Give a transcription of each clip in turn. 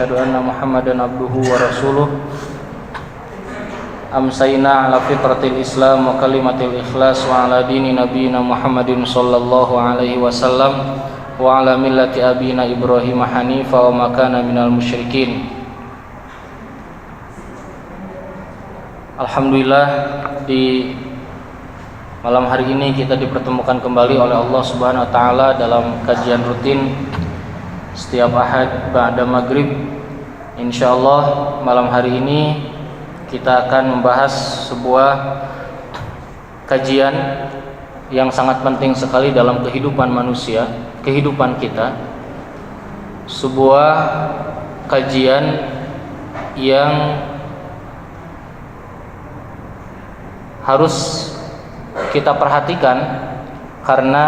asyhadu anna Muhammadan abduhu wa rasuluh. Amsayna ala fitratil Islam wa kalimatil ikhlas wa ala dini nabiyina Muhammadin sallallahu alaihi wasallam wa ala millati abina Ibrahim hanifa wa ma kana minal musyrikin. Alhamdulillah, di malam hari ini kita dipertemukan kembali oleh Allah Subhanahu wa taala dalam kajian rutin setiap Ahad ba'da maghrib. Insyaallah malam hari ini kita akan membahas sebuah kajian yang sangat penting sekali dalam kehidupan manusia, kehidupan kita. Sebuah kajian yang harus kita perhatikan karena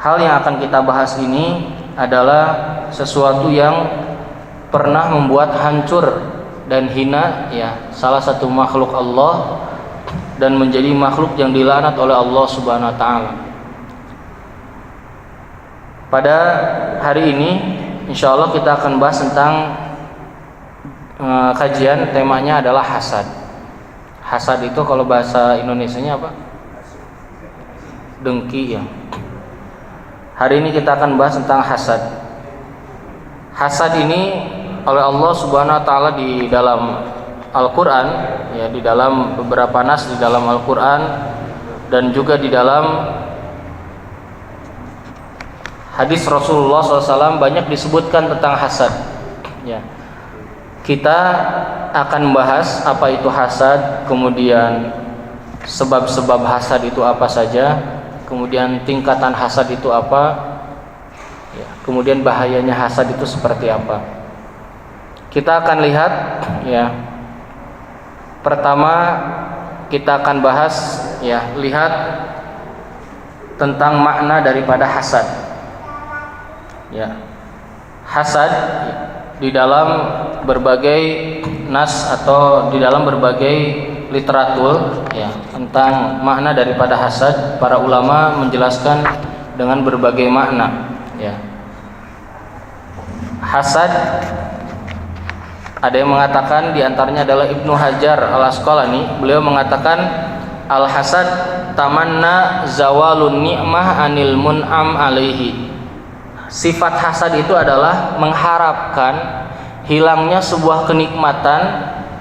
hal yang akan kita bahas ini adalah sesuatu yang pernah membuat hancur dan hina salah satu makhluk Allah dan menjadi makhluk yang dilaknat oleh Allah Subhanahu wa taala. Pada hari ini insyaallah kita akan bahas tentang kajian temanya adalah hasad. Hasad itu kalau bahasa Indonesianya apa? Dengki ya. Hari ini kita akan bahas tentang hasad. Hasad ini oleh Allah Subhanahu wa taala di dalam Al-Qur'an di dalam beberapa nas di dalam Al-Qur'an dan juga di dalam hadis Rasulullah SAW banyak disebutkan tentang hasad. Kita akan membahas apa itu hasad, kemudian sebab-sebab hasad itu apa saja, kemudian tingkatan hasad itu apa, kemudian bahayanya hasad itu seperti apa. Kita akan lihat pertama kita akan bahas lihat tentang makna daripada hasad. Hasad di dalam berbagai nas atau di dalam berbagai literatur tentang makna daripada hasad, para ulama menjelaskan dengan berbagai makna. Hasad ada yang mengatakan, diantaranya adalah Ibnu Hajar Al-Asqalani, beliau mengatakan al-hasad tamanna zawalun ni'mah anil mun'am alaihi. Sifat hasad itu adalah mengharapkan hilangnya sebuah kenikmatan,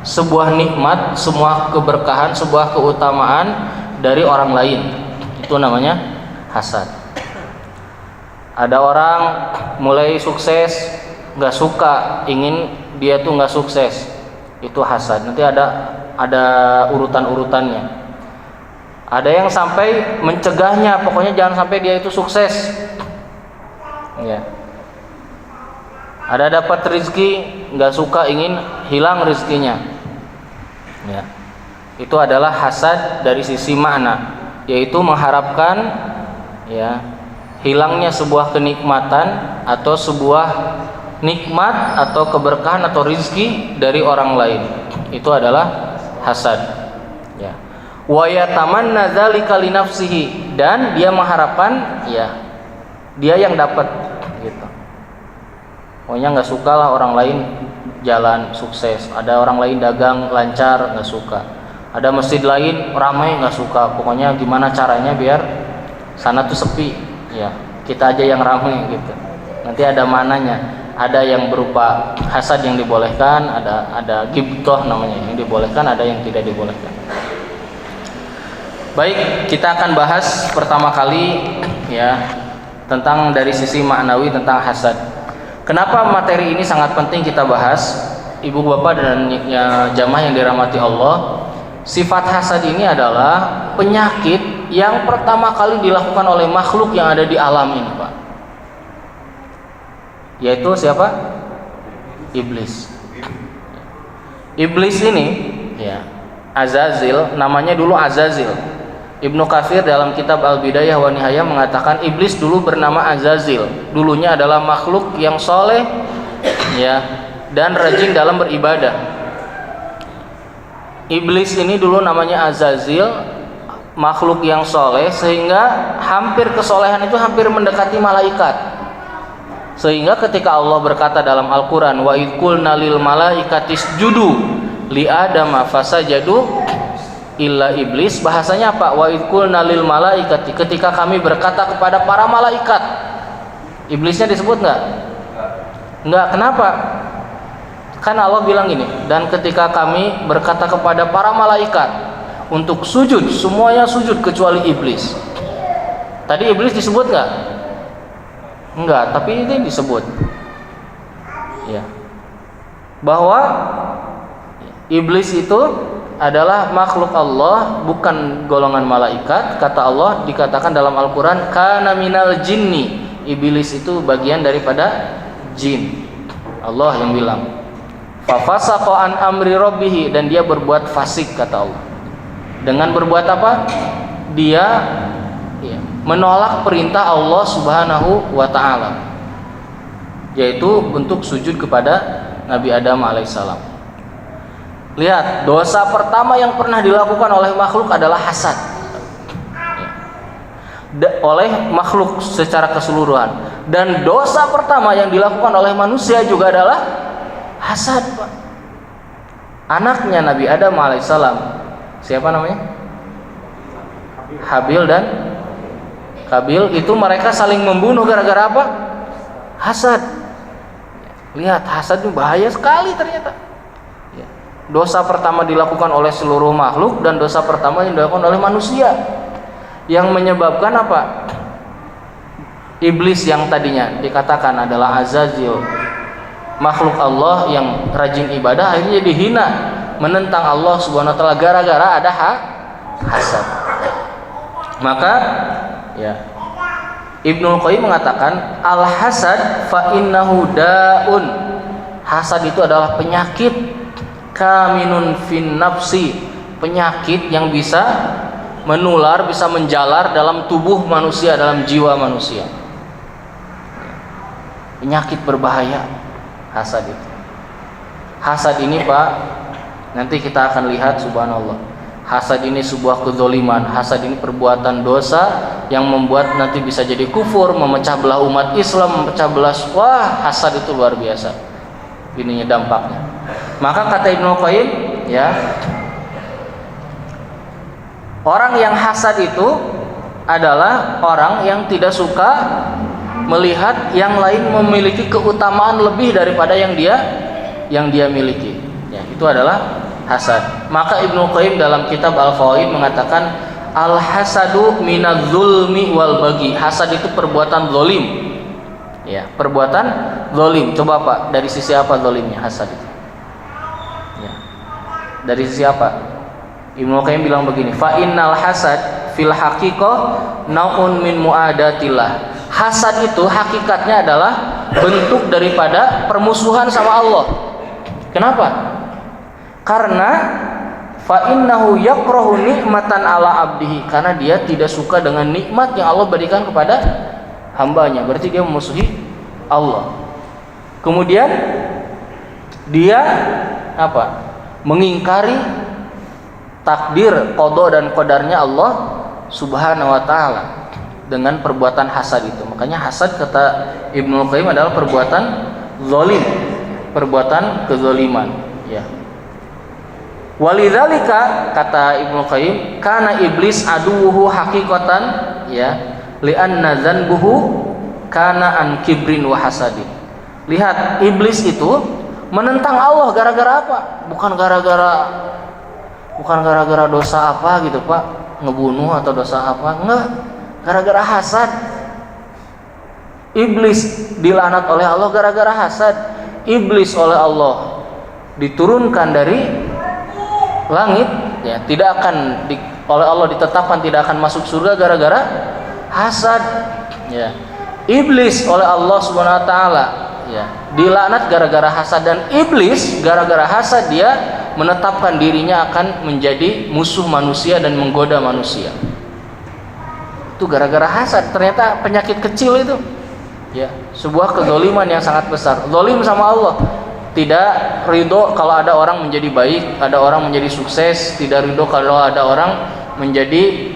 sebuah nikmat, sebuah keberkahan, sebuah keutamaan dari orang lain. Itu namanya hasad. Ada orang mulai sukses, nggak suka, ingin dia tuh nggak sukses, itu hasad. Nanti ada urutan-urutannya. Ada yang sampai mencegahnya, pokoknya jangan sampai dia itu sukses. Ada dapat rezeki, nggak suka, ingin hilang rezekinya. Itu adalah hasad dari sisi makna, yaitu mengharapkan hilangnya sebuah kenikmatan atau sebuah nikmat atau keberkahan atau rezeki dari orang lain. Itu adalah hasad. Wa yatamanna dzalika li nafsihi, dan dia mengharapkan dia yang dapat gitu. Pokoknya nggak suka lah orang lain jalan sukses, ada orang lain dagang lancar, nggak suka. Ada masjid lain ramai, nggak suka. Pokoknya gimana caranya biar sana tuh sepi, kita aja yang ramai gitu. Nanti ada mananya. Ada yang berupa hasad yang dibolehkan, ada ghibthah namanya yang dibolehkan, ada yang tidak dibolehkan. Baik, kita akan bahas pertama kali tentang dari sisi maknawi tentang hasad. Kenapa materi ini sangat penting kita bahas, ibu bapak dan jamaah yang dirahmati Allah? Sifat hasad ini adalah penyakit yang pertama kali dilakukan oleh makhluk yang ada di alam ini, Pak. Yaitu siapa? Iblis. Iblis ini Azazil, namanya dulu Azazil. Ibnu Katsir dalam kitab Al-Bidayah wa Nihayah mengatakan iblis dulu bernama Azazil. Dulunya adalah makhluk yang soleh dan rajin dalam beribadah. Iblis ini dulu namanya Azazil, makhluk yang soleh, sehingga hampir kesolehan itu hampir mendekati malaikat. Sehingga ketika Allah berkata dalam Al-Quran, wa idh qulna lil malaikati isjudu li adama fasajadu illa iblis, bahasanya apa? Wa idh qulna lil malaikati, ketika kami berkata kepada para malaikat. Iblisnya disebut enggak? Enggak. Kenapa? Kan Allah bilang gini, dan ketika kami berkata kepada para malaikat untuk sujud, semuanya sujud kecuali iblis. Tadi iblis disebut enggak? Enggak, tapi ini disebut. Ya. Bahwa iblis itu adalah makhluk Allah, bukan golongan malaikat. Kata Allah, dikatakan dalam Al-Quran, kana minal jinni. Iblis itu bagian daripada jin. Allah yang bilang, fafasaqa an amri rabbih, dan dia berbuat fasik, kata Allah. Dengan berbuat apa? Dia menolak perintah Allah Subhanahu wa ta'ala, yaitu untuk sujud kepada Nabi Adam alaihissalam. Lihat, dosa pertama yang pernah dilakukan oleh makhluk adalah hasad. Oleh makhluk secara keseluruhan. Dan dosa pertama yang dilakukan oleh manusia juga adalah hasad, Pak. Anaknya Nabi Adam alaihissalam, siapa namanya? Habil dan Kabil, itu mereka saling membunuh gara-gara apa? Hasad. Lihat, hasad itu bahaya sekali ternyata. Dosa pertama dilakukan oleh seluruh makhluk, dan dosa pertama yang dilakukan oleh manusia, yang menyebabkan apa? Iblis yang tadinya dikatakan adalah Azazil, makhluk Allah yang rajin ibadah, akhirnya dihina, menentang Allah Subhanahu wa ta'ala gara-gara ada hasad. Maka ya, Ibnu Qayyim mengatakan al-hasad fa innahu da'un. Hasad itu adalah penyakit, kaminun fin nafsi, penyakit yang bisa menular, bisa menjalar dalam tubuh manusia, dalam jiwa manusia. Penyakit berbahaya hasad itu. Hasad ini, Pak, nanti kita akan lihat, subhanallah. Hasad ini sebuah kezaliman. Hasad ini perbuatan dosa yang membuat nanti bisa jadi kufur, memecah belah umat Islam, memecah belah. Wah, hasad itu luar biasa ininya dampaknya. Maka kata Ibnu Qayyim, ya, orang yang hasad itu adalah orang yang tidak suka melihat yang lain memiliki keutamaan lebih daripada yang dia miliki. Ya, itu adalah hasad. Maka Ibnu Qayyim dalam kitab Al-Fawaid mengatakan al-hasadu minadz-zulmi wal bagi. Hasad itu perbuatan zalim. Ya, perbuatan zalim. Coba Pak, dari sisi apa zalimnya hasad itu? Ya. Dari sisi apa? Ibnu Qayyim bilang begini, fa innal hasad fil haqiqah naun min muadatillah. Hasad itu hakikatnya adalah bentuk daripada permusuhan sama Allah. Kenapa? Karena fa innahu yakrahu nikmatan ala abdihi, karena dia tidak suka dengan nikmat yang Allah berikan kepada hambanya, berarti dia memusuhi Allah. Kemudian dia apa? Mengingkari takdir, qada dan qadarnya Allah Subhanahu wa taala dengan perbuatan hasad itu. Makanya hasad kata Ibnu Qayyim adalah perbuatan zalim, perbuatan kezaliman, ya. Walidzalika kata Ibnu Qayyim, kana iblis aduwuhu haqiqatan, ya, li'anna dzanbuhu kana an kibrin wa hasadin. Lihat, iblis itu menentang Allah gara-gara apa? Bukan gara-gara dosa apa gitu, Pak, ngebunuh atau dosa apa? Enggak, gara-gara hasad. Iblis dilaknat oleh Allah gara-gara hasad. Iblis oleh Allah diturunkan dari langit, ya, tidak akan oleh Allah ditetapkan tidak akan masuk surga gara-gara hasad, ya. Iblis oleh Allah Subhanahu wa taala, ya, dilaknat gara-gara hasad, dan iblis gara-gara hasad dia menetapkan dirinya akan menjadi musuh manusia dan menggoda manusia. Itu gara-gara hasad. Ternyata penyakit kecil itu, ya, sebuah kezaliman yang sangat besar. Zalim sama Allah. Tidak ridho kalau ada orang menjadi baik, ada orang menjadi sukses. Tidak ridho kalau ada orang menjadi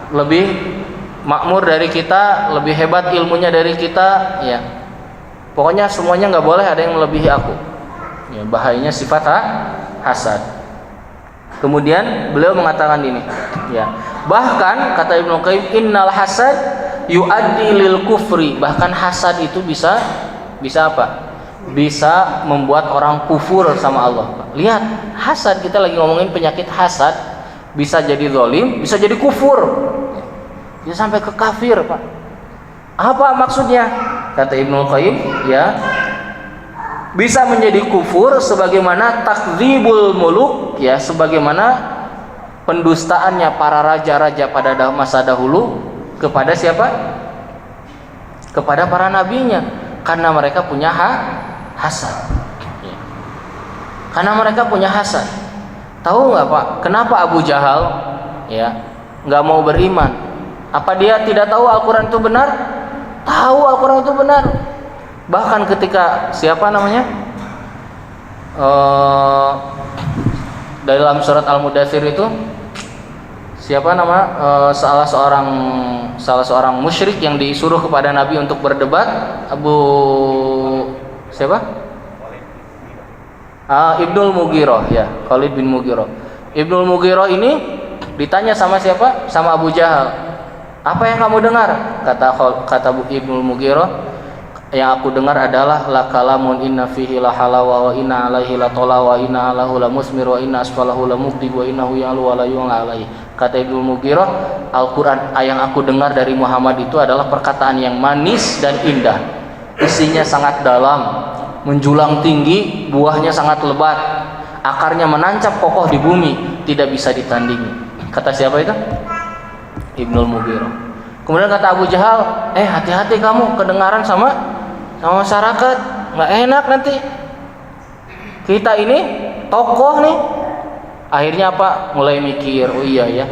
lebih makmur dari kita, lebih hebat ilmunya dari kita, ya. Pokoknya semuanya nggak boleh ada yang melebihi aku. Ya, bahayanya sifat hasad. Kemudian beliau mengatakan ini, ya. Bahkan kata Ibnu Qayyim, innal hasad yuaddi lil kufri. Bahkan hasad itu bisa apa? Bisa membuat orang kufur sama Allah. Lihat, hasad, kita lagi ngomongin penyakit hasad, bisa jadi zalim, bisa jadi kufur. Bisa sampai ke kafir, Pak. Apa maksudnya? Kata Ibnu Qayyim, ya. Bisa menjadi kufur sebagaimana takdzibul muluk, ya, sebagaimana pendustaannya para raja-raja pada masa dahulu kepada siapa? Kepada para nabinya, karena mereka punya hasad. Ya. Karena mereka punya hasad. Tahu nggak, Pak? Kenapa Abu Jahal, ya, nggak mau beriman? Apa dia tidak tahu Al-Quran itu benar? Tahu Al-Quran itu benar. Bahkan ketika siapa namanya? Dalam surat Al-Mudaththir itu siapa nama salah seorang musyrik yang disuruh kepada Nabi untuk berdebat? Abu siapa? Ibnul Mughirah, ya, Khalid bin Mughirah. Ibnul Mughirah ini ditanya sama siapa? Sama Abu Jahal. Apa yang kamu dengar? Kata Ibnul Mughirah, yang aku dengar adalah la kalamun inna fihi la halawa wa inna alaihi la tola wa inna alahu la musmir wa inna asfalahu la mukdib wa innahu ya'lu wa la yu'la alaihi. Kata Ibnu Mughirah, Al-Quran yang aku dengar dari Muhammad itu adalah perkataan yang manis dan indah, isinya sangat dalam, menjulang tinggi, buahnya sangat lebat, akarnya menancap kokoh di bumi, tidak bisa ditandingi. Kata siapa itu? Ibnu Mughirah. Kemudian kata Abu Jahal, hati-hati kamu kedengaran sama masyarakat, nggak enak nanti. Kita ini tokoh nih. Akhirnya apa? Mulai mikir, oh iya ya,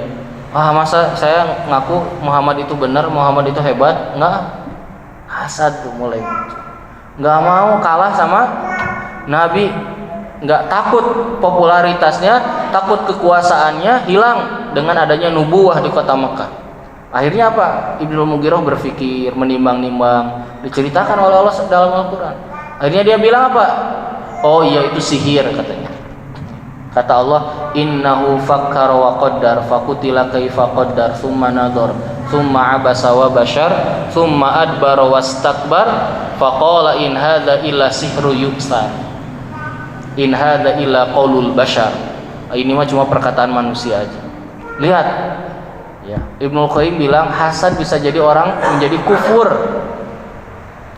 masa saya ngaku Muhammad itu benar, Muhammad itu hebat? Nggak, hasad tuh mulai muncul. Nggak mau kalah sama Nabi, nggak takut popularitasnya, takut kekuasaannya hilang dengan adanya nubuwah di kota Mekah. Akhirnya apa? Ibnu Mughirah berpikir, menimbang-nimbang, diceritakan oleh Allah dalam Al-Quran. Akhirnya dia bilang apa? Oh iya, itu sihir, katanya. Kata Allah, innahu fakkara wa qaddar fakutila kaifa qaddar thumma nadhar thumma abasa wa bashar thumma adbara wastakbar faqala in hadza illa sihru yuksar in hadza illa qaulul bashar. Ini mah cuma perkataan manusia aja. Lihat, ya, Ibnu Qayyim bilang hasad bisa jadi orang menjadi kufur,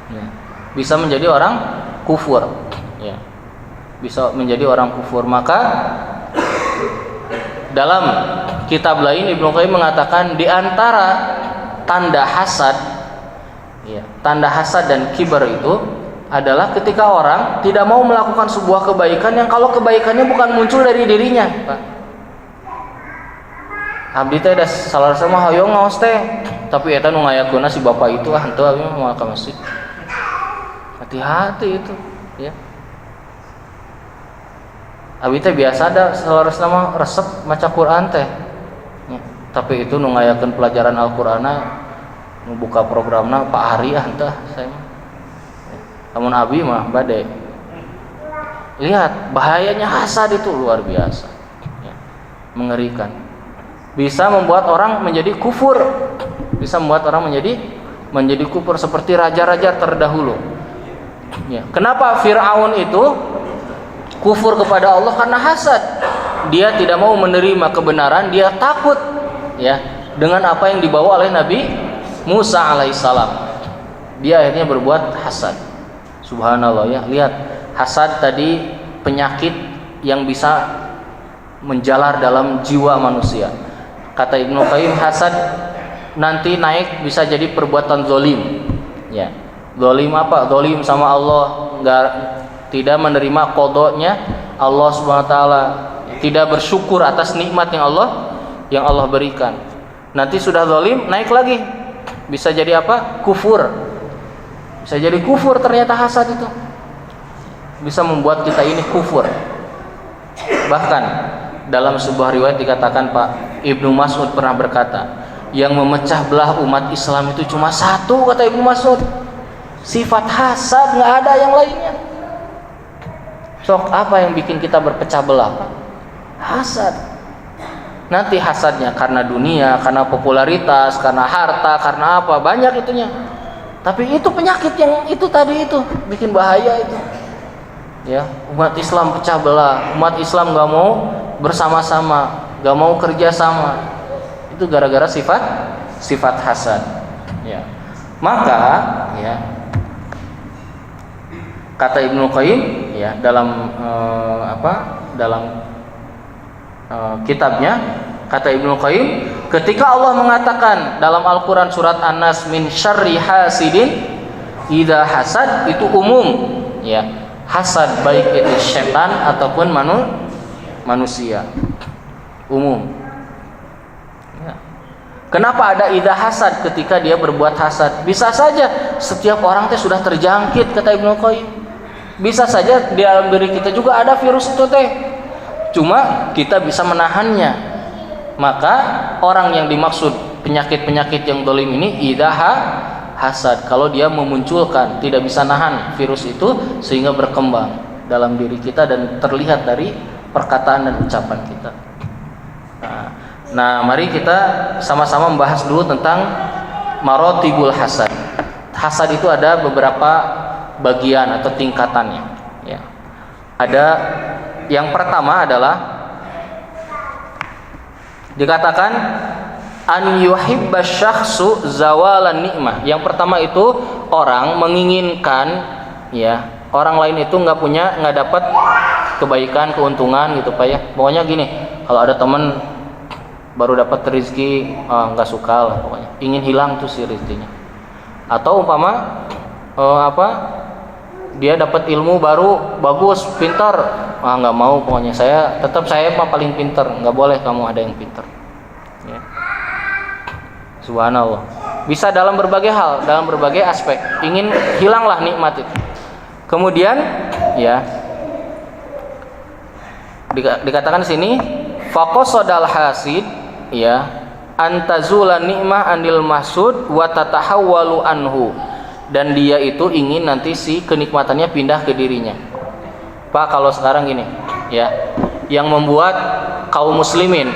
ya, bisa menjadi orang kufur, ya, bisa menjadi orang kufur. Maka dalam kitab lain Ibnu Qayyim mengatakan di antara tanda hasad, ya, tanda hasad dan kibar itu adalah ketika orang tidak mau melakukan sebuah kebaikan yang kalau kebaikannya bukan muncul dari dirinya, Pak. Abdi teh da salah sama hoyong ngaos teh, tapi eta nu ngayakeunna si bapak itu henteu abi mah ka masjid. Hati-hati itu, ya. Abi teh biasa da salah sama resep maca Quran teh. Ya, tapi itu nu ngayakeun pelajaran Al-Qur'ana nu buka programna Pak Ari henteu saya mah. Namun abi mah bade. Lihat bahayanya hasad itu luar biasa, ya, mengerikan. Bisa membuat orang menjadi kufur, bisa membuat orang menjadi kufur seperti raja-raja terdahulu. Ya. Kenapa Fir'aun itu kufur kepada Allah? Karena hasad. Dia tidak mau menerima kebenaran, dia takut, ya, dengan apa yang dibawa oleh Nabi Musa alaihissalam. Dia akhirnya berbuat hasad. Subhanallah, ya. Lihat, hasad tadi penyakit yang bisa menjalar dalam jiwa manusia. Kata Ibnu Qayyim, hasad nanti naik bisa jadi perbuatan zalim, ya. Zalim apa? Zalim sama Allah, tidak menerima qadanya Allah Subhanahu wa taala, tidak bersyukur atas nikmat yang Allah berikan. Nanti sudah zalim, naik lagi. Bisa jadi apa? Kufur. Bisa jadi kufur ternyata hasad itu. Bisa membuat kita ini kufur. Bahkan dalam sebuah riwayat dikatakan Pak Ibnu Mas'ud pernah berkata, yang memecah belah umat Islam itu cuma satu, kata Ibnu Mas'ud, sifat hasad, nggak ada yang lainnya. Sok apa yang bikin kita berpecah belah? Hasad. Nanti hasadnya karena dunia, karena popularitas, karena harta, karena apa, banyak itunya. Tapi itu penyakit yang itu tadi itu bikin bahaya itu. Ya, umat Islam pecah belah, umat Islam nggak mau bersama-sama, nggak mau kerja sama. Itu gara-gara sifat hasad. Ya. Maka ya kata Ibnu Qayyim ya dalam kitabnya, kata Ibnu Qayyim, ketika Allah mengatakan dalam Al-Qur'an surat An-Nas min syarri hasidin idza hasad, itu umum ya. Hasad baik itu setan ataupun manusia. Umum. Kenapa ada idza hasad ketika dia berbuat hasad? Bisa saja setiap orang teh sudah terjangkit, kata Ibnu Qayyim. Bisa saja di dalam diri kita juga ada virus itu teh. Cuma kita bisa menahannya. Maka orang yang dimaksud penyakit-penyakit yang dolim ini idza hasad, kalau dia memunculkan, tidak bisa nahan virus itu sehingga berkembang dalam diri kita dan terlihat dari perkataan dan ucapan kita. Nah, mari kita sama-sama membahas dulu tentang marotibul hasad. Hasad itu ada beberapa bagian atau tingkatannya. Ya. Ada yang pertama adalah dikatakan an yuhibba syakhsu zawalan nikmah. Yang pertama itu orang menginginkan ya orang lain itu nggak dapat kebaikan, keuntungan gitu Pak ya. Pokoknya gini, kalau ada teman baru dapat rezeki, nggak suka lah pokoknya, ingin hilang tuh si rezekinya. Atau umpama dia dapat ilmu baru bagus, pintar, nggak mau pokoknya, saya mah paling pintar, nggak boleh kamu ada yang pintar ya. Subhanallah, bisa dalam berbagai hal, dalam berbagai aspek, ingin hilanglah nikmat itu. Kemudian ya dikatakan di sini faqasadal hasid ya antazula nikmah anil mahsud wa tatahawwalu anhu, dan dia itu ingin nanti si kenikmatannya pindah ke dirinya. Pak, kalau sekarang gini ya, yang membuat kaum muslimin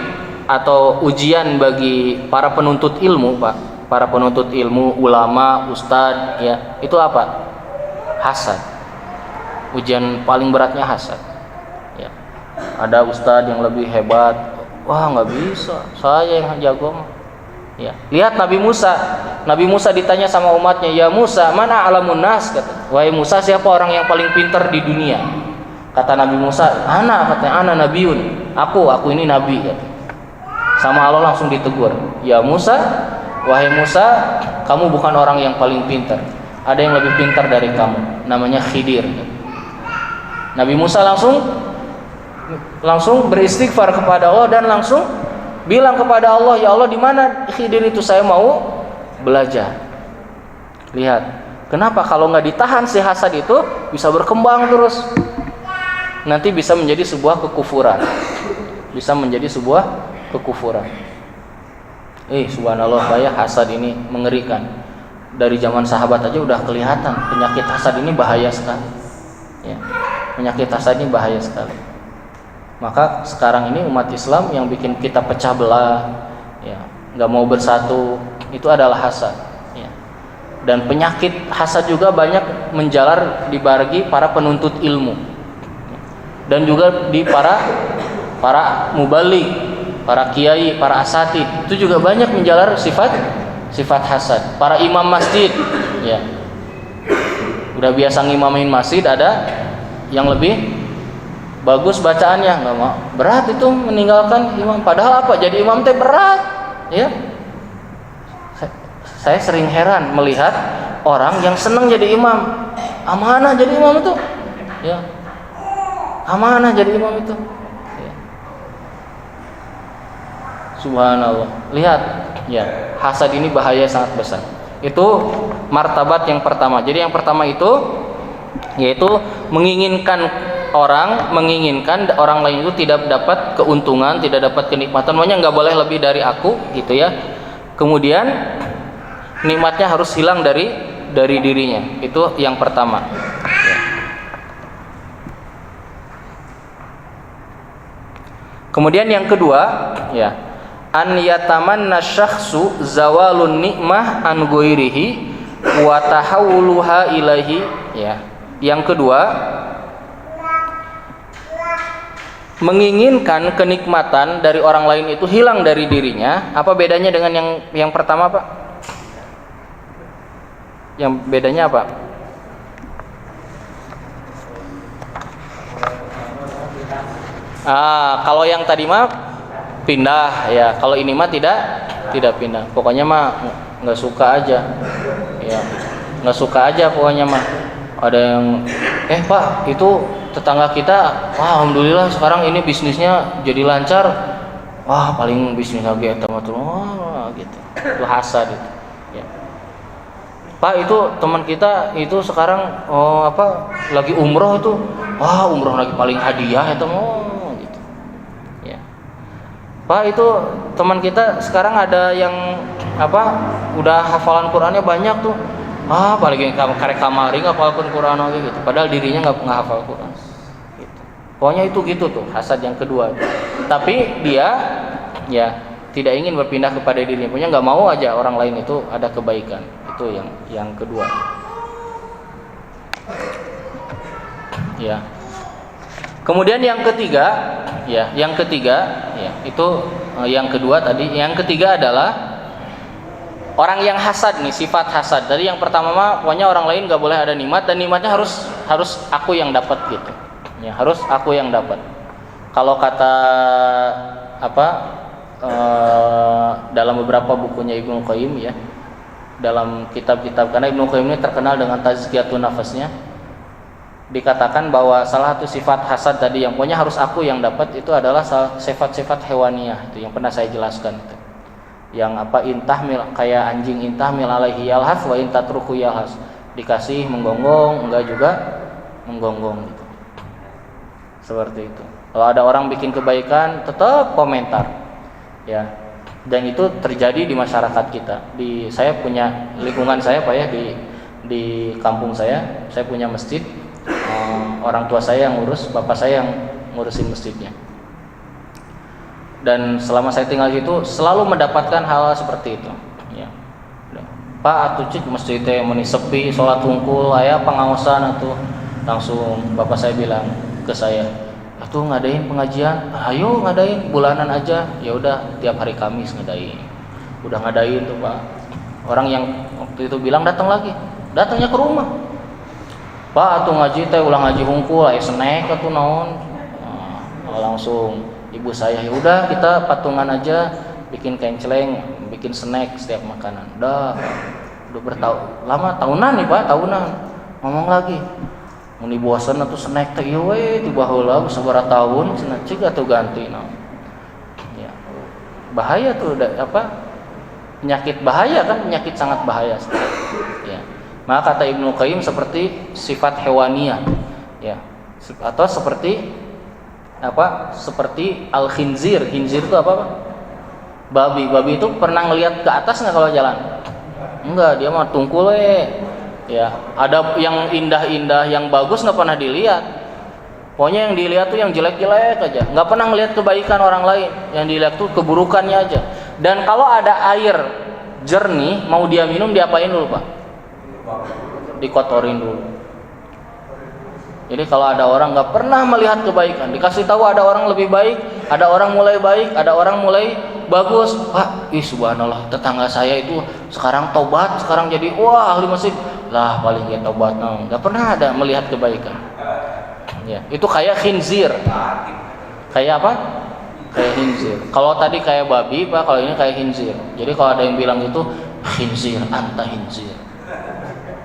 atau ujian bagi para penuntut ilmu, Pak, para penuntut ilmu, ulama, ustadz ya, itu apa? Hasad. Ujian paling beratnya hasad ya. Ada ustadz yang lebih hebat, wah nggak bisa, saya yang jago ya. Lihat Nabi Musa ditanya sama umatnya, ya Musa, mana alamun nas, kata. Wahai Musa, siapa orang yang paling pintar di dunia? Kata Nabi Musa, ana nabiun, aku ini nabi, kata. Sama Allah langsung ditegur, ya Musa, wahai Musa, kamu bukan orang yang paling pintar, ada yang lebih pintar dari kamu, namanya Khidir. Nabi Musa langsung beristighfar kepada Allah dan langsung bilang kepada Allah, ya Allah, di mana Khidir itu, saya mau belajar. Lihat, kenapa kalau nggak ditahan si hasad itu bisa berkembang terus, nanti bisa menjadi sebuah kekufuran, Subhanallah, kayak hasad ini mengerikan. Dari zaman sahabat aja udah kelihatan penyakit hasad ini bahaya sekali ya. Penyakit hasad ini bahaya sekali. Maka sekarang ini umat Islam yang bikin kita pecah belah ya, nggak mau bersatu, itu adalah hasad ya. Dan penyakit hasad juga banyak menjalar di bagi para penuntut ilmu dan juga di para mubalik, para kiai, para asatid, itu juga banyak menjalar sifat hasad. Para imam masjid ya, udah biasa ngimamin masjid, ada yang lebih bagus bacaannya, nggak mau, berat itu meninggalkan imam. Padahal apa, jadi imam teh berat ya. Saya sering heran melihat orang yang senang jadi imam, amanah jadi imam itu ya, amanah jadi imam itu ya. Subhanallah, lihat ya, hasad ini bahaya sangat besar. Itu martabat yang pertama. Jadi yang pertama itu yaitu menginginkan orang lain itu tidak dapat keuntungan, tidak dapat kenikmatan, makanya nggak boleh lebih dari aku gitu ya. Kemudian nikmatnya harus hilang dari dirinya. Itu yang pertama. Ya. Kemudian yang kedua, ya, an yatamanna syakhsu zawalun nikmah an ghairihi wa tahawuluha ilaihi, ya. Yang kedua, menginginkan kenikmatan dari orang lain itu hilang dari dirinya. Apa bedanya dengan yang pertama, Pak? Yang bedanya apa? Kalau yang tadi mah pindah, ya. Kalau ini mah tidak pindah. Pokoknya mah nggak suka aja, ya. Nggak suka aja pokoknya mah. Ada yang, Pak, itu tetangga kita, wah, alhamdulillah sekarang ini bisnisnya jadi lancar. Wah, paling bisnis lagi teman tuh, wah, gitu. Itu hasad itu. Ya. Pak, itu teman kita itu sekarang lagi umroh itu, wah, umroh lagi paling hadiah itu, gitu. Ya. Pak, itu teman kita sekarang ada yang udah hafalan Qurannya banyak tuh. Paling karek kamari ngapalkeun Quran lagi gitu. Padahal dirinya nggak hafal Quran. Gitu. Pokoknya itu gitu tuh, hasad yang kedua. Tapi dia, ya, tidak ingin berpindah kepada dirinya. Punya nggak mau aja orang lain itu ada kebaikan. Itu yang kedua. Ya. Kemudian yang ketiga, ya, yang itu yang kedua tadi. Yang ketiga adalah orang yang hasad nih, sifat hasad. Tadi yang pertama mah pokoknya orang lain nggak boleh ada nikmat, dan nikmatnya harus aku yang dapat gitu. Ya, harus aku yang dapat. Kalau kata dalam beberapa bukunya Ibnu Qayyim, ya, dalam kitab-kitab, karena Ibnu Qayyim ini terkenal dengan tazkiyatun nafasnya, dikatakan bahwa salah satu sifat hasad tadi yang pokoknya harus aku yang dapat itu adalah sifat-sifat hewaniyah, itu yang pernah saya jelaskan itu. Yang intahmil, kayak anjing, intahmil alaihi yalhas wa intatruku yalhas, dikasih menggonggong, enggak juga menggonggong gitu. Seperti itu. Kalau ada orang bikin kebaikan tetap komentar, ya. Dan itu terjadi di masyarakat kita. Saya punya lingkungan saya, Pak, ya, di kampung saya punya masjid. Orang tua saya yang ngurus, bapak saya yang ngurusin masjidnya. Dan selama saya tinggal di situ selalu mendapatkan hal seperti itu, ya. Pak, atuh cik masjid teh meni sepi, salat hungkul aya pangaosan atuh. Langsung bapak saya bilang ke saya, "Atuh ngadain pengajian, ayo ngadain bulanan aja." Ya udah, tiap hari Kamis ngadain. Udah ngadain tuh, Pak. Orang yang waktu itu bilang datang lagi, datangnya ke rumah. "Pak, atuh ngaji teh ulang ngaji hungkul aya snack atuh naon." Langsung ibu saya, ya udah kita patungan aja, bikin kenceleng, bikin snack setiap makanan. Udah lama, tahunan nih, Pak, tahunan. Ngomong lagi, mun bosan atuh snack teh ieu we tiba heula sabaraha tahun cenah cik atuh ganti naon. Ya. Bahaya tuh penyakit bahaya kan, penyakit sangat bahaya. Ya. Maka kata Ibnu Qayyim seperti sifat hewaniyah, ya. Atau seperti al-khinzir. Khinzir itu apa, Pak? Babi itu pernah ngelihat ke atas nggak kalau jalan? Enggak, dia mah tungkul ya. Ada yang indah-indah, yang bagus nggak pernah dilihat. Pokoknya yang dilihat tuh yang jelek-jelek aja, nggak pernah ngelihat kebaikan orang lain. Yang dilihat tuh keburukannya aja. Dan kalau ada air jernih mau dia minum, diapain dulu, Pak? Dikotorin dulu. Jadi kalau ada orang nggak pernah melihat kebaikan, dikasih tahu ada orang lebih baik, ada orang mulai baik, ada orang mulai bagus. Pak, subhanallah, tetangga saya itu sekarang tobat, sekarang jadi ahli masjid. Lah paling dia tobat, nggak pernah ada melihat kebaikan. Ya, itu kayak khinzir. Kayak apa? Kayak khinzir. Kalau tadi kayak babi, Pak, kalau ini kayak khinzir. Jadi kalau ada yang bilang itu khinzir, anta khinzir.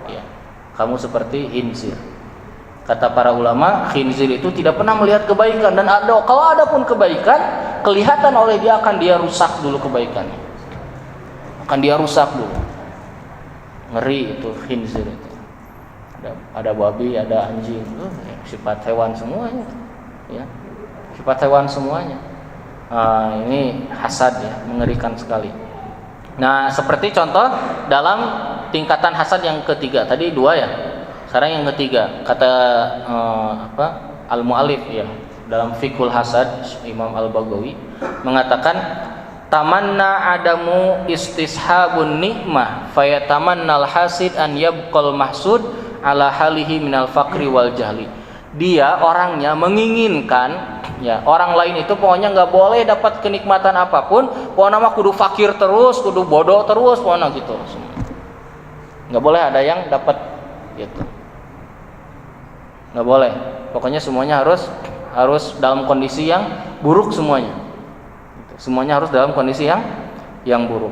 Ya, kamu seperti khinzir. Kata para ulama, khinzir itu tidak pernah melihat kebaikan, dan kalau ada pun kebaikan kelihatan oleh dia, akan dia rusak dulu kebaikannya. Akan dia rusak dulu. Ngeri itu khinzir itu. Ada babi, ada anjing, sifat hewan semuanya. Ya. Sifat hewan semuanya. Ini hasad, ya, mengerikan sekali. Nah, seperti contoh dalam tingkatan hasad yang ketiga. Tadi 2 ya. Sekarang yang ketiga, kata Al-Mu'allif ya, dalam Fiqhul Hasad Imam Al-Baghawi mengatakan tamanna adamu istishabun nikmah fayatamannal hasid an yabqal mahsud ala halihi minal faqri wal jahli. Dia orangnya menginginkan ya orang lain itu pokoknya nggak boleh dapat kenikmatan apapun, pokoknya mah kudu fakir terus, kudu bodoh terus, pokoknya gitu. Nggak boleh ada yang dapat gitu. Nggak boleh. Pokoknya semuanya harus dalam kondisi yang buruk semuanya. Semuanya harus dalam kondisi yang buruk.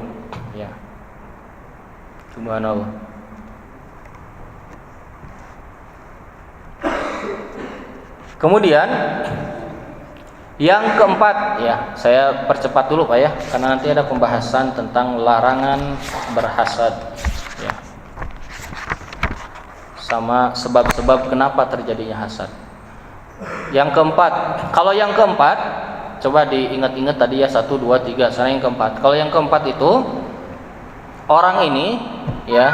Ya. Subhanallah. Kemudian yang keempat ya, saya percepat dulu Pak ya, karena nanti ada pembahasan tentang larangan berhasad ya. Sama sebab-sebab kenapa terjadinya hasad. Yang keempat, kalau yang keempat coba diingat-ingat tadi ya 1, 2, 3, sekarang yang keempat. Kalau yang keempat itu orang ini ya,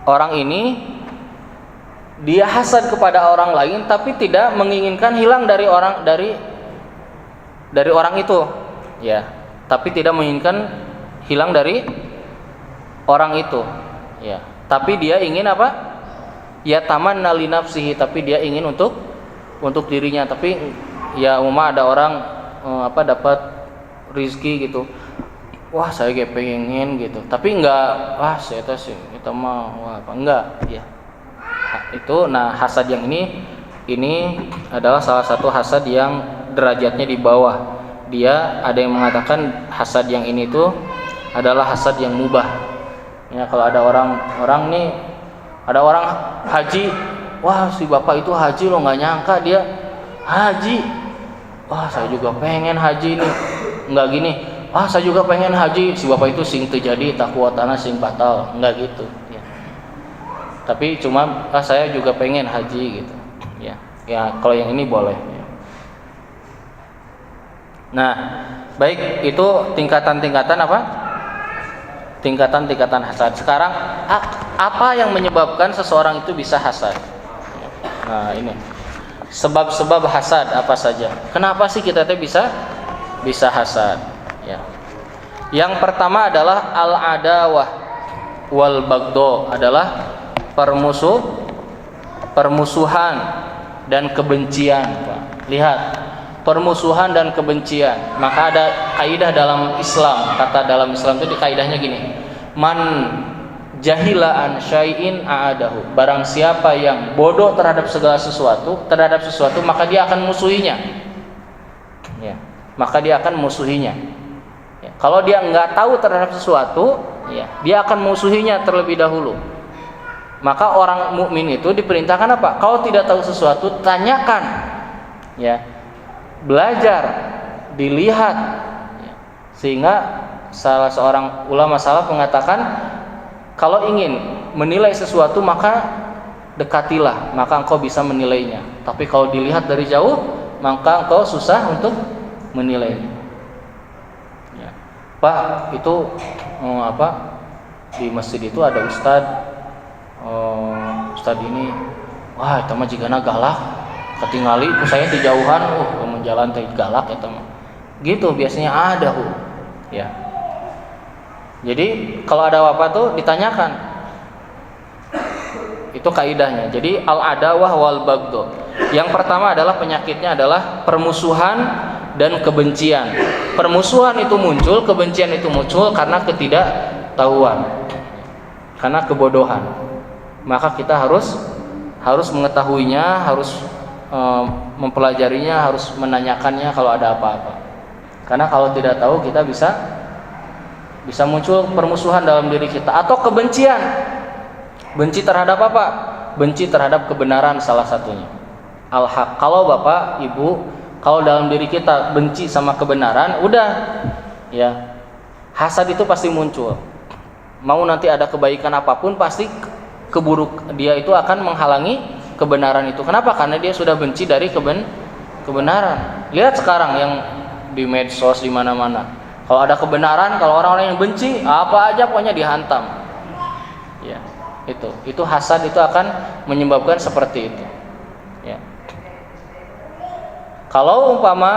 orang ini dia hasad kepada orang lain tapi tidak menginginkan hilang dari orang itu ya, tapi tidak menginginkan hilang dari orang itu ya, tapi dia ingin apa ya, tamanna li nafsihi, tapi dia ingin untuk dirinya. Tapi ya umumnya ada orang dapat rezeki gitu, wah saya kayak pengen gitu, tapi enggak, wah saya tahu sih kita mau apa enggak ya. Itu nah hasad yang ini adalah salah satu hasad yang derajatnya di bawah. Dia ada yang mengatakan hasad yang ini itu adalah hasad yang mubah. Ya, kalau ada orang nih, ada orang haji, wah si bapak itu haji lo, nggak nyangka dia haji. Wah saya juga pengen haji nih. Nggak gini, wah saya juga pengen haji, si bapak itu sing terjadi tak kuatana sing batal, nggak gitu. Tapi cuma saya juga pengen haji gitu ya. Ya kalau yang ini boleh ya. Nah baik, itu tingkatan-tingkatan apa, tingkatan-tingkatan hasad. Sekarang apa yang menyebabkan seseorang itu bisa hasad? Nah ini sebab-sebab hasad apa saja, kenapa sih kita bisa hasad ya. Yang pertama adalah al-adawah wal bagdo, adalah permusuhan dan kebencian Pak. Lihat, permusuhan dan kebencian. Maka ada kaidah dalam Islam, kata dalam Islam itu di kaidahnya gini, man jahila an syai'in a'adahu, barang siapa yang bodoh terhadap segala sesuatu, maka dia akan musuhinya ya, maka dia akan musuhinya ya. Kalau dia nggak tahu terhadap sesuatu ya, dia akan musuhinya terlebih dahulu. Maka orang mukmin itu diperintahkan apa? Kalau tidak tahu sesuatu, tanyakan, ya, belajar, dilihat. Ya. Sehingga salah seorang ulama salaf mengatakan, kalau ingin menilai sesuatu maka dekatilah, maka engkau bisa menilainya. Tapi kalau dilihat dari jauh, maka engkau susah untuk menilainya. Ya. Pak, itu di masjid itu ada Ustadz ini, wah itu mah jigana galak, ketingali ku saya di jauhan, menjalan teh galak eta mah. Gitu biasanya ada ya. Jadi kalau ada apa tuh ditanyakan. Itu kaidahnya. Jadi al-adawah wal bagdo. Yang pertama adalah penyakitnya adalah permusuhan dan kebencian. Permusuhan itu muncul, kebencian itu muncul karena ketidaktahuan, karena kebodohan. Maka kita harus mengetahuinya, harus mempelajarinya, harus menanyakannya kalau ada apa-apa. Karena kalau tidak tahu kita bisa muncul permusuhan dalam diri kita atau kebencian. Benci terhadap apa? Benci terhadap kebenaran salah satunya. Al-haq. Kalau Bapak, Ibu, kalau dalam diri kita benci sama kebenaran, udah ya. Hasad itu pasti muncul. Mau nanti ada kebaikan apapun pasti dia itu akan menghalangi kebenaran itu. Kenapa? Karena dia sudah benci dari kebenaran. Lihat sekarang yang di medsos di mana-mana, Kalau ada kebenaran, kalau orang-orang yang benci, apa aja pokoknya dihantam. Ya, itu hasad itu akan menyebabkan seperti itu. Ya. Kalau umpama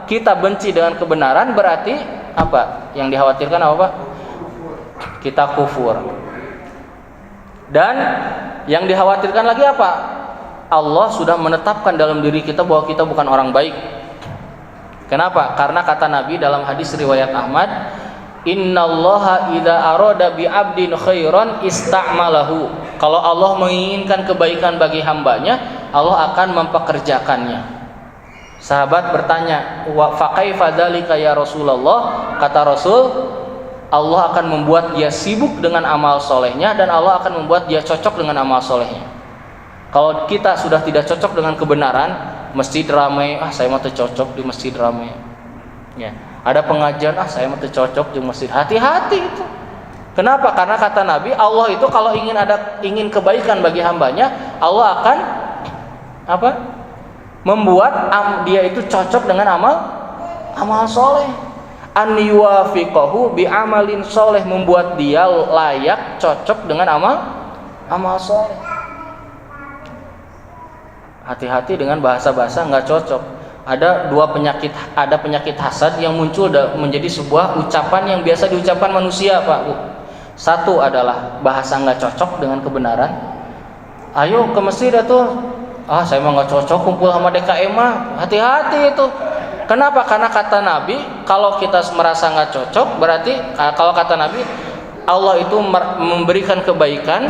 kita benci dengan kebenaran, berarti apa? Yang dikhawatirkan apa, Pak? Kita kufur. Dan yang dikhawatirkan lagi apa? Allah sudah menetapkan dalam diri kita bahwa kita bukan orang baik. Kenapa? Karena kata Nabi dalam hadis riwayat Ahmad, innallaha idza arada bi 'abdin khairan ista'malahu. Kalau Allah menginginkan kebaikan bagi hambanya, Allah akan mempekerjakannya. Sahabat bertanya, wa fa kaifa dzalika ya Rasulullah? Kata Rasul, Allah akan membuat dia sibuk dengan amal solehnya, dan Allah akan membuat dia cocok dengan amal solehnya. Kalau kita sudah tidak cocok dengan kebenaran, masjid ramai, saya mah cocok di masjid ramai. Ya, ada pengajian, saya mah cocok di masjid. Hati-hati itu. Kenapa? Karena kata Nabi, Allah itu kalau ingin kebaikan bagi hambanya, Allah akan apa? Membuat dia itu cocok dengan amal soleh. An yuwafiqahu bi amalin soleh, membuat dia layak cocok dengan amal soleh. Hati-hati dengan bahasa-bahasa nggak cocok. Ada penyakit hasad yang muncul menjadi sebuah ucapan yang biasa diucapkan manusia, Pak Bu. Satu adalah bahasa nggak cocok dengan kebenaran. Ayo ke masjid tuh. Saya mah nggak cocok kumpul sama DKM mah. Hati-hati itu. Kenapa? Karena kata Nabi, kalau kita merasa nggak cocok, berarti kalau kata Nabi, Allah itu memberikan kebaikan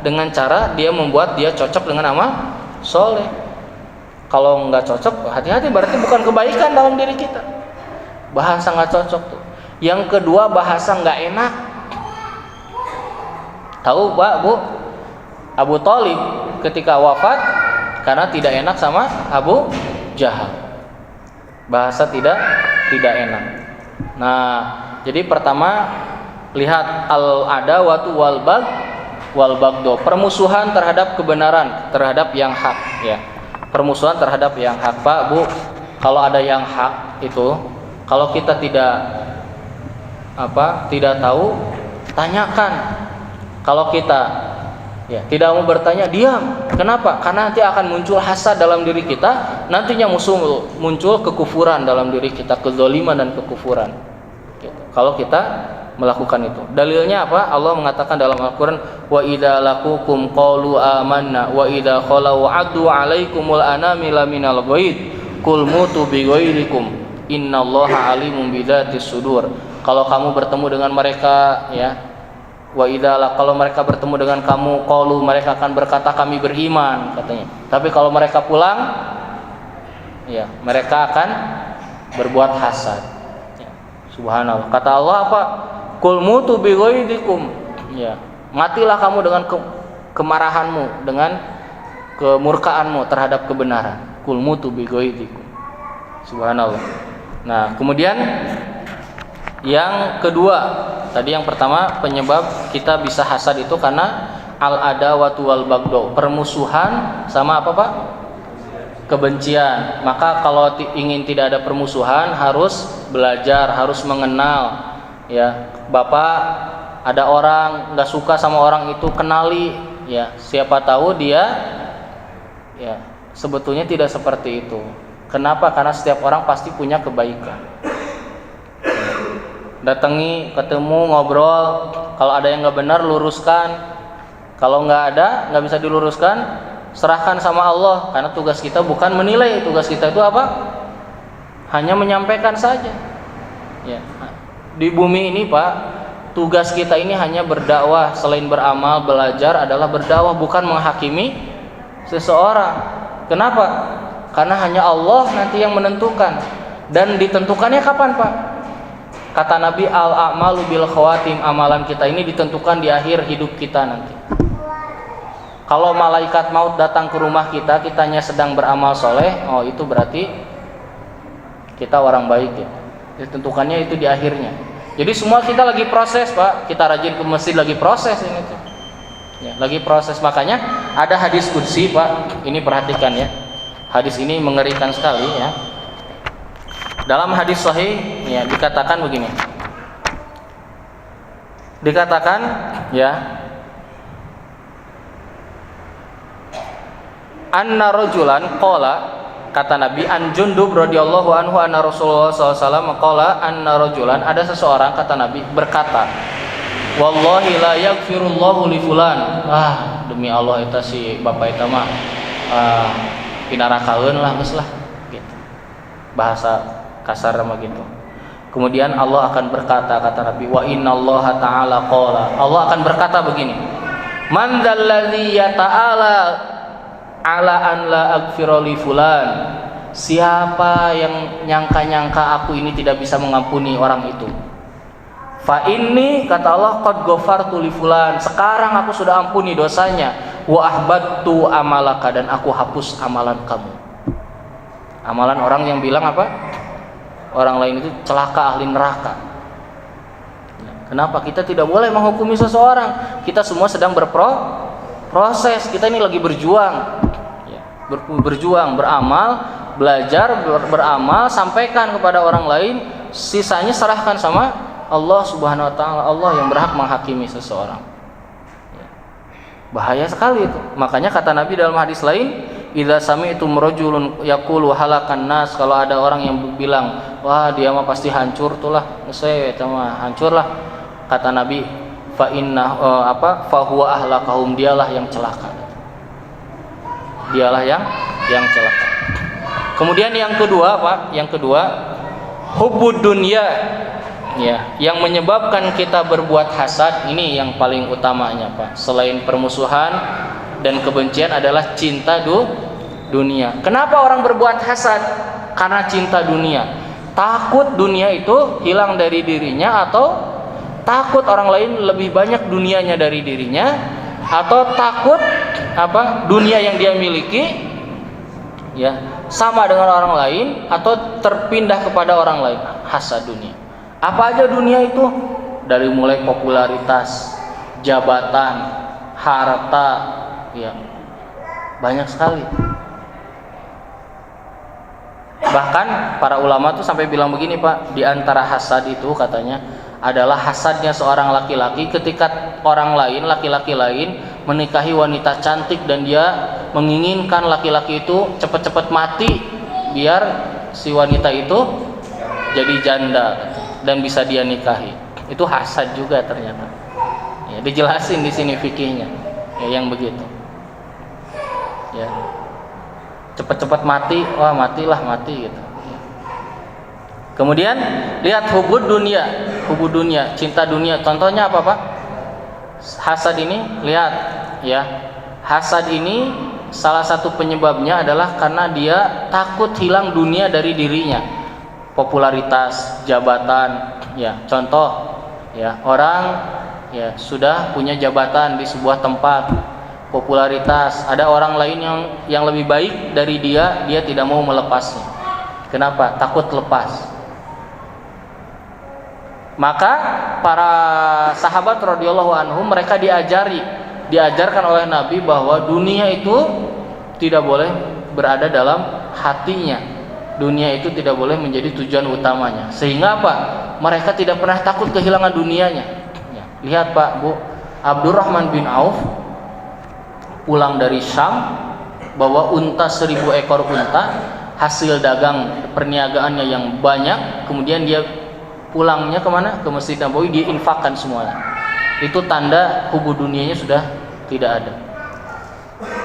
dengan cara dia membuat dia cocok dengan amal soleh. Kalau nggak cocok, hati-hati, berarti bukan kebaikan dalam diri kita. Bahasa nggak cocok tuh. Yang kedua, bahasa nggak enak. Tahu Pak Bu, Abu Thalib ketika wafat karena tidak enak sama Abu Jahal. Bahasa tidak enak. Nah, jadi pertama lihat al-adawatu wal bagdo, permusuhan terhadap kebenaran, terhadap yang hak, ya. Permusuhan terhadap yang hak, Pak Bu. Kalau ada yang hak itu, kalau kita tidak tahu, tanyakan. Kalau kita tidak mau bertanya, diam. Kenapa? Karena nanti akan muncul hasad dalam diri kita, nantinya muncul kekufuran dalam diri kita, kezaliman dan kekufuran. Gitu. Kalau kita melakukan itu. Dalilnya apa? Allah mengatakan dalam Al-Qur'an, wa idza laqukum qalu amanna wa idza khalau adu alaikumul anamila minal ghaid qul mutu bi ghairikum innallaha alimun bidzatis sudur. Kalau kamu bertemu dengan mereka, ya, wa idza kalau mereka bertemu dengan kamu, qalu, mereka akan berkata kami beriman, katanya. Tapi kalau mereka pulang, ya, mereka akan berbuat hasad. Ya, subhanallah. Kata Allah apa? Qul mutu bi ghaidikum. Ya, matilah kamu dengan kemarahanmu, dengan kemurkaanmu terhadap kebenaran. Qul mutu bi ghaidikum. Subhanallah. Nah, kemudian yang kedua, tadi yang pertama penyebab kita bisa hasad itu karena al-adawatu wal bagdo, permusuhan sama apa, Pak? Kebencian. Maka kalau ingin tidak ada permusuhan, harus belajar, harus mengenal. Ya, Bapak ada orang nggak suka sama orang itu, kenali, ya, siapa tahu dia, ya, sebetulnya tidak seperti itu. Kenapa? Karena setiap orang pasti punya kebaikan. Datangi, ketemu, ngobrol. Kalau ada yang nggak benar, luruskan. Kalau nggak bisa diluruskan, serahkan sama Allah. Karena tugas kita bukan menilai, tugas kita itu apa? Hanya menyampaikan saja. Ya. Di bumi ini, Pak, tugas kita ini hanya berdakwah. Selain beramal, belajar adalah berdakwah, bukan menghakimi seseorang. Kenapa? Karena hanya Allah nanti yang menentukan. Dan ditentukannya kapan, Pak? Kata Nabi, al-a'malu bil khawatim, amalan kita ini ditentukan di akhir hidup kita nanti. Kalau malaikat maut datang ke rumah kita, kitanya sedang beramal soleh, itu berarti kita orang baik, ya. Ditentukannya itu di akhirnya. Jadi semua kita lagi proses, Pak. Kita rajin ke masjid lagi proses ini tuh. Ya, lagi proses. Makanya ada hadis qudsi, Pak. Ini perhatikan ya. Hadis ini mengerikan sekali, ya. Dalam hadis sahih, ya, dikatakan begini. Dikatakan ya, anna rajulan qala, kata Nabi, an Jundub radhiyallahu anhu anna Rasulullah SAW qala, anna rajulan, ada seseorang, kata Nabi, berkata, wallahi la yaghfirullahu li fulan. Demi Allah eta si bapak eta mah pinarakaeun lah geus lah gitu. Bahasa kasar mah gitu. Kemudian Allah akan berkata, kata Nabi, wa innallaha ta'ala qala, Allah akan berkata begini, man dzalladzi yata'ala ala an la aghfira li fulan, siapa yang nyangka-nyangka aku ini tidak bisa mengampuni orang itu. Fa inni, kata Allah, qad ghafartu li fulan, sekarang aku sudah ampuni dosanya. Wa ahbattu amalaka, dan aku hapus amalan kamu. Amalan orang yang bilang apa? Orang lain itu celaka, ahli neraka. Kenapa? Kita tidak boleh menghukumi seseorang. Kita semua sedang berproses. Kita ini lagi berjuang, berjuang, beramal, belajar, beramal, sampaikan kepada orang lain. Sisanya serahkan sama Allah Subhanahu Wa Taala. Allah yang berhak menghakimi seseorang. Bahaya sekali itu. Makanya kata Nabi dalam hadis lain, idza sami'tum rajulun yaqulu halakan nas, kalau ada orang yang bilang, wah dia mah pasti hancur tuh lah, saya eta mah hancur lah, kata Nabi, fa inna fa huwa ahlakahum, dialah yang celaka. Dialah yang celaka. Kemudian yang kedua, Pak, yang kedua, hubbud dunya. Ya, yang menyebabkan kita berbuat hasad ini yang paling utamanya, Pak. Selain permusuhan dan kebencian adalah cinta dunia. Kenapa orang berbuat hasad? Karena cinta dunia. Takut dunia itu hilang dari dirinya, atau takut orang lain lebih banyak dunianya dari dirinya, atau takut dunia yang dia miliki ya sama dengan orang lain, atau terpindah kepada orang lain. Hasad dunia. Apa aja dunia itu? Dari mulai popularitas, jabatan, harta, ya banyak sekali. Bahkan para ulama tuh sampai bilang begini, Pak, di antara hasad itu katanya adalah hasadnya seorang laki-laki ketika orang lain, laki-laki lain menikahi wanita cantik dan dia menginginkan laki-laki itu cepat-cepat mati biar si wanita itu jadi janda dan bisa dia nikahi. Itu hasad juga ternyata. Ya, dijelasin di sini fikihnya. Ya, yang begitu. Ya. Cepat-cepat mati, wah matilah mati gitu. Kemudian lihat hubud dunia, cinta dunia. Contohnya apa, Pak? Hasad ini, lihat ya. Hasad ini salah satu penyebabnya adalah karena dia takut hilang dunia dari dirinya. Popularitas, jabatan, ya. Contoh, ya, orang ya sudah punya jabatan di sebuah tempat, popularitas, ada orang lain yang lebih baik dari dia tidak mau melepasnya. Kenapa? Takut lepas. Maka para sahabat radhiyallahu anhum, mereka diajarkan oleh Nabi bahwa dunia itu tidak boleh berada dalam hatinya. Dunia itu tidak boleh menjadi tujuan utamanya. Sehingga apa? Mereka tidak pernah takut kehilangan dunianya. Ya. Lihat, Pak, Bu, Abdurrahman bin Auf pulang dari Syam bawa unta 1000 ekor unta, hasil dagang perniagaannya yang banyak. Kemudian dia pulangnya kemana? Ke Masjid Nabawi, dia infakkan semuanya. Itu tanda hubud dunianya sudah tidak ada.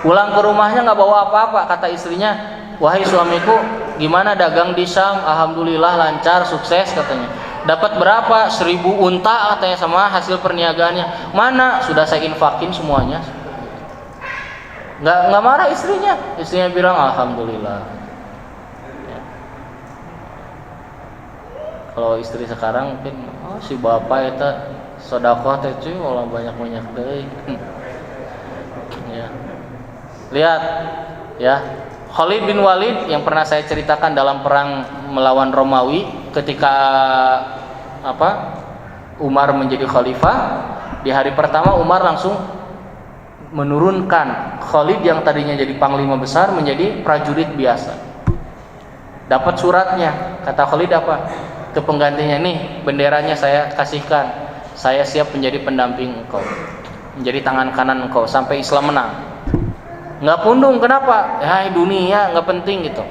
Pulang ke rumahnya nggak bawa apa-apa, kata istrinya, wahai suamiku, gimana dagang di Syam? Alhamdulillah lancar, sukses katanya. Dapat berapa? 1000 unta katanya sama hasil perniagaannya. Mana? Sudah saya infakin semuanya. Nggak marah istrinya. Istrinya bilang alhamdulillah. Ya. Kalau istri sekarang mungkin, si bapak itu sedekah teh cuy, orang banyak deui. Ya. Lihat ya. Khalid bin Walid yang pernah saya ceritakan dalam perang melawan Romawi ketika Umar menjadi khalifah, di hari pertama Umar langsung menurunkan Khalid yang tadinya jadi panglima besar menjadi prajurit biasa. Dapat suratnya, kata Khalid apa? Ke penggantinya, nih benderanya saya kasihkan. saya siap menjadi pendamping engkau, menjadi tangan kanan engkau sampai Islam menang. Nggak pundung, kenapa? Ya dunia nggak penting gitu.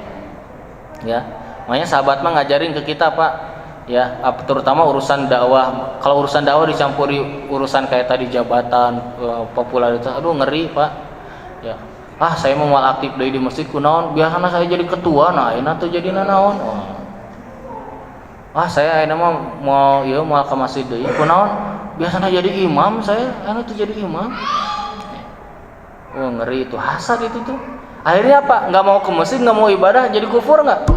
Ya, makanya sahabat mah ngajarin ke kita Pak, ya terutama urusan dakwah. Kalau urusan dakwah dicampuri urusan kayak tadi jabatan, popularitas, aduh ngeri Pak. Ya, saya mau aktif di masjid kunaon, biasanya saya jadi ketua, nah ini tuh jadi nanaon. Saya ini mau ke masjid deui kunaon, biasanya jadi imam, saya ini tuh jadi imam. Ngeri itu, hasad itu tuh. Akhirnya apa? Nggak mau ke masjid, nggak mau ibadah, jadi kufur nggak?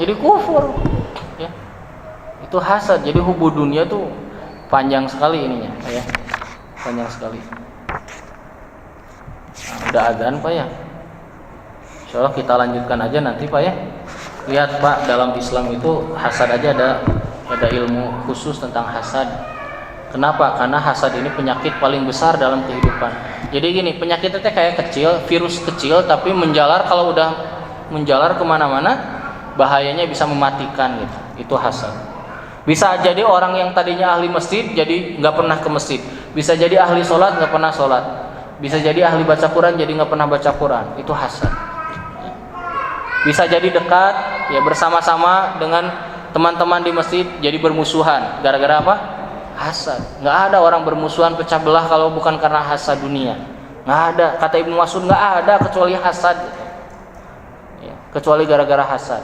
Jadi kufur. Ya. Itu hasad. Jadi hubu dunia tuh panjang sekali ininya, ya. Panjang sekali. Nah, udah adzan Pak ya. Insyaallah kita lanjutkan aja nanti Pak ya. Lihat Pak, dalam Islam itu hasad aja ada ilmu khusus tentang hasad. Kenapa? Karena hasad ini penyakit paling besar dalam kehidupan. Jadi gini, penyakitnya kayak kecil, virus kecil, tapi menjalar, kalau udah menjalar kemana-mana, bahayanya bisa mematikan gitu. Itu hasad. Bisa jadi orang yang tadinya ahli masjid, jadi nggak pernah ke masjid. Bisa jadi ahli sholat, nggak pernah sholat. Bisa jadi ahli baca Quran, jadi nggak pernah baca Quran. Itu hasad. Bisa jadi dekat, ya bersama-sama dengan teman-teman di masjid, jadi bermusuhan. Gara-gara apa? Hasad. Nggak ada orang bermusuhan pecah belah kalau bukan karena hasad dunia. Nggak ada. Kata Ibnu Mas'ud, nggak ada kecuali hasad. Ya, kecuali gara-gara hasad.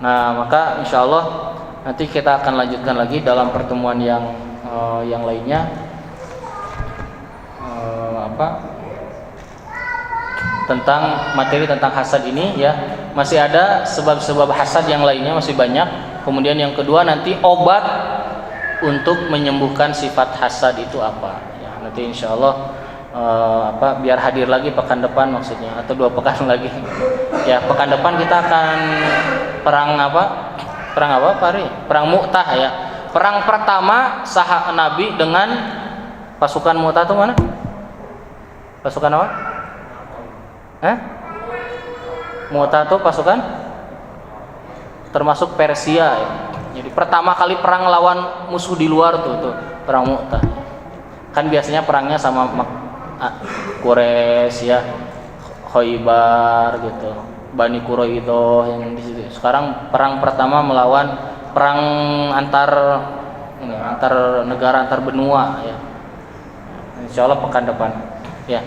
Nah, maka insya Allah nanti kita akan lanjutkan lagi dalam pertemuan yang lainnya. Tentang materi tentang hasad ini ya. Masih ada sebab-sebab hasad yang lainnya, masih banyak. Kemudian yang kedua nanti obat untuk menyembuhkan sifat hasad itu apa ya, nanti insya Allah biar hadir lagi pekan depan maksudnya, atau 2 pekan lagi ya. Pekan depan kita akan perang Pak Ari? Perang Mu'tah ya. Perang pertama Nabi dengan pasukan Mu'tah itu mana? Pasukan apa? Mu'tah itu pasukan termasuk Persia ya. Jadi pertama kali perang lawan musuh di luar tuh perang Mu'tah. Kan biasanya perangnya sama Quraisy ya, Khaybar gitu, Bani Quraidah yang di situ. Sekarang perang pertama melawan perang antar negara, antar benua ya. Insyaallah pekan depan ya.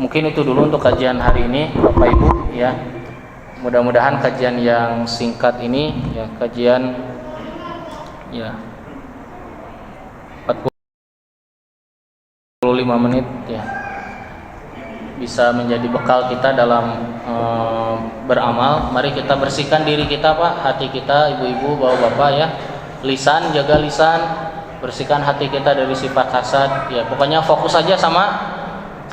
Mungkin itu dulu untuk kajian hari ini Bapak Ibu ya. Mudah-mudahan kajian yang singkat ini ya, kajian ya 45 menit ya, bisa menjadi bekal kita dalam beramal. Mari kita bersihkan diri kita Pak, hati kita, ibu-ibu, bapak-bapak ya. Lisan, jaga lisan, bersihkan hati kita dari sifat hasad ya. Pokoknya fokus saja sama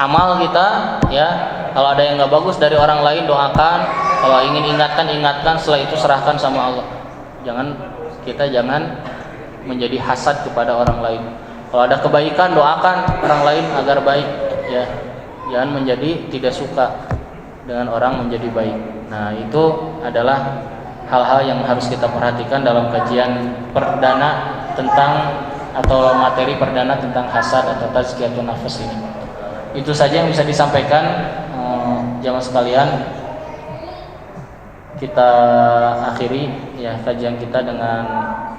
amal kita ya. Kalau ada yang nggak bagus dari orang lain, doakan. Kalau ingin ingatkan, setelah itu serahkan sama Allah. Jangan menjadi hasad kepada orang lain. Kalau ada kebaikan, doakan orang lain agar baik ya. Jangan menjadi tidak suka dengan orang menjadi baik. Nah, itu adalah hal-hal yang harus kita perhatikan dalam kajian perdana tentang, atau materi perdana tentang hasad atau tazkiyatun nafs ini. Itu saja yang bisa disampaikan jamaah sekalian. Kita akhiri ya kajian kita dengan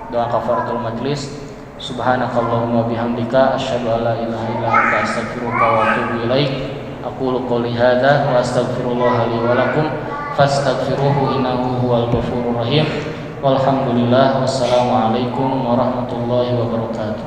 doa kafaratul majlis. Subhanakallahumma bihamdika asyhadu an la ilaha illa anta astaghfiruka wa atubu ilaik. Aqulu qouli hadza wa astaghfirullah li wa lakum fastaghfiruhu innahu huwal ghafurur rahim. Walhamdulillah, wassalamu alaikum warahmatullahi wabarakatuh.